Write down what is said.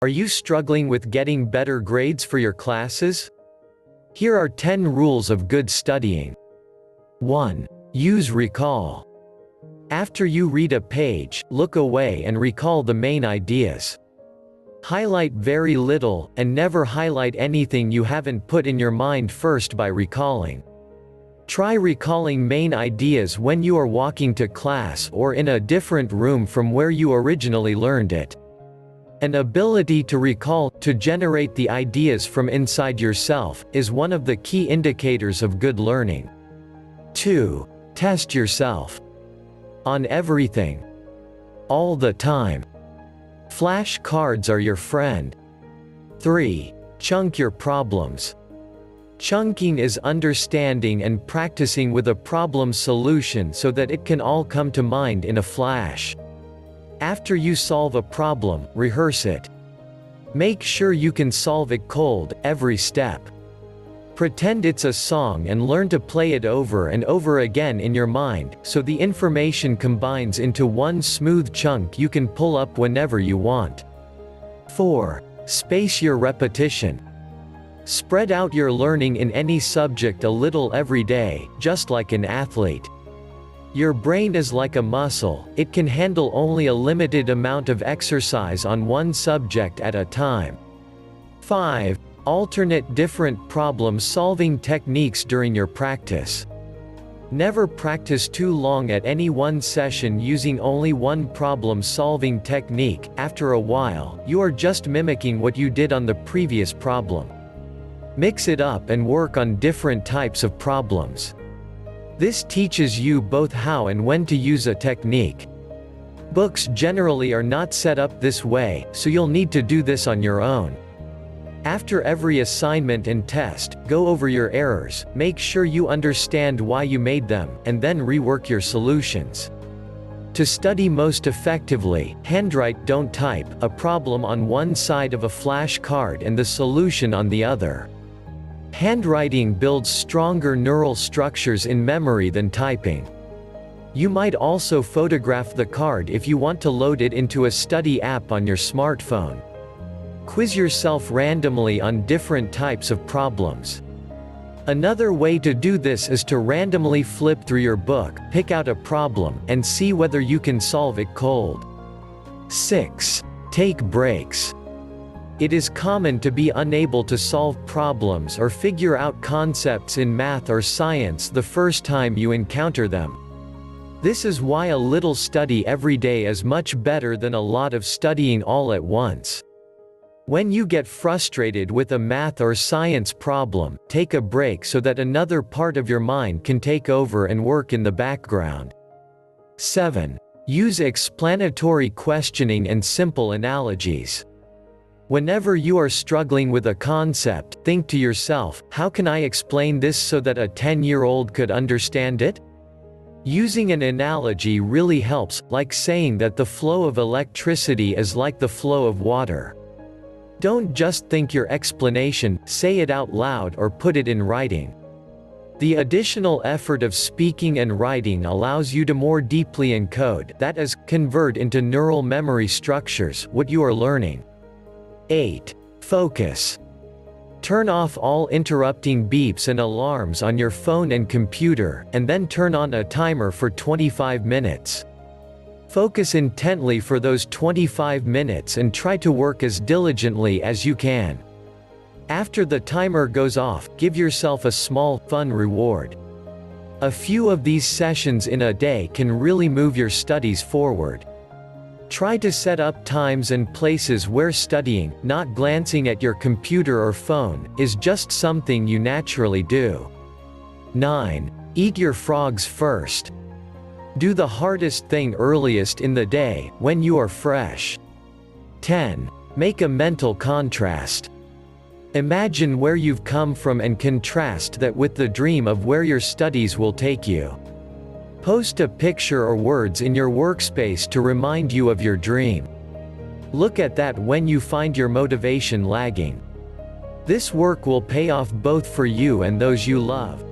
Are you struggling with getting better grades for your classes? Here are 10 rules of good studying. 1. Use recall. After you read a page, look away and recall the main ideas. Highlight very little, and never highlight anything you haven't put in your mind first by recalling. Try recalling main ideas when you are walking to class or in a different room from where you originally learned it. An ability to recall, to generate the ideas from inside yourself, is one of the key indicators of good learning. 2. Test yourself. On everything. All the time. Flashcards are your friend. 3. Chunk your problems. Chunking is understanding and practicing with a problem solution so that it can all come to mind in a flash. After you solve a problem, rehearse it. Make sure you can solve it cold, every step. Pretend it's a song and learn to play it over and over again in your mind, so the information combines into one smooth chunk you can pull up whenever you want. 4. Space your repetition. Spread out your learning in any subject a little every day, just like an athlete. Your brain is like a muscle, it can handle only a limited amount of exercise on one subject at a time. 5. Alternate different problem-solving techniques during your practice. Never practice too long at any one session using only one problem-solving technique. After a while, you are just mimicking what you did on the previous problem. Mix it up and work on different types of problems. This teaches you both how and when to use a technique. Books generally are not set up this way, so you'll need to do this on your own. After every assignment and test, go over your errors, make sure you understand why you made them, and then rework your solutions. To study most effectively, handwrite, don't type, a problem on one side of a flashcard and the solution on the other. Handwriting builds stronger neural structures in memory than typing. You might also photograph the card if you want to load it into a study app on your smartphone. Quiz yourself randomly on different types of problems. Another way to do this is to randomly flip through your book, pick out a problem, and see whether you can solve it cold. 6. Take breaks. It is common to be unable to solve problems or figure out concepts in math or science the first time you encounter them. This is why a little study every day is much better than a lot of studying all at once. When you get frustrated with a math or science problem, take a break so that another part of your mind can take over and work in the background. 7. Use explanatory questioning and simple analogies. Whenever you are struggling with a concept, think to yourself, how can I explain this so that a 10-year-old could understand it? Using an analogy really helps, like saying that the flow of electricity is like the flow of water. Don't just think your explanation, say it out loud or put it in writing. The additional effort of speaking and writing allows you to more deeply encode, that is, convert into neural memory structures, what you are learning. 8. Focus. Turn off all interrupting beeps and alarms on your phone and computer, and then turn on a timer for 25 minutes. Focus intently for those 25 minutes and try to work as diligently as you can. After the timer goes off, give yourself a small, fun reward. A few of these sessions in a day can really move your studies forward. Try to set up times and places where studying, not glancing at your computer or phone, is just something you naturally do. 9. Eat your frogs first. Do the hardest thing earliest in the day, when you are fresh. 10. Make a mental contrast. Imagine where you've come from and contrast that with the dream of where your studies will take you. Post a picture or words in your workspace to remind you of your dream. Look at that when you find your motivation lagging. This work will pay off both for you and those you love.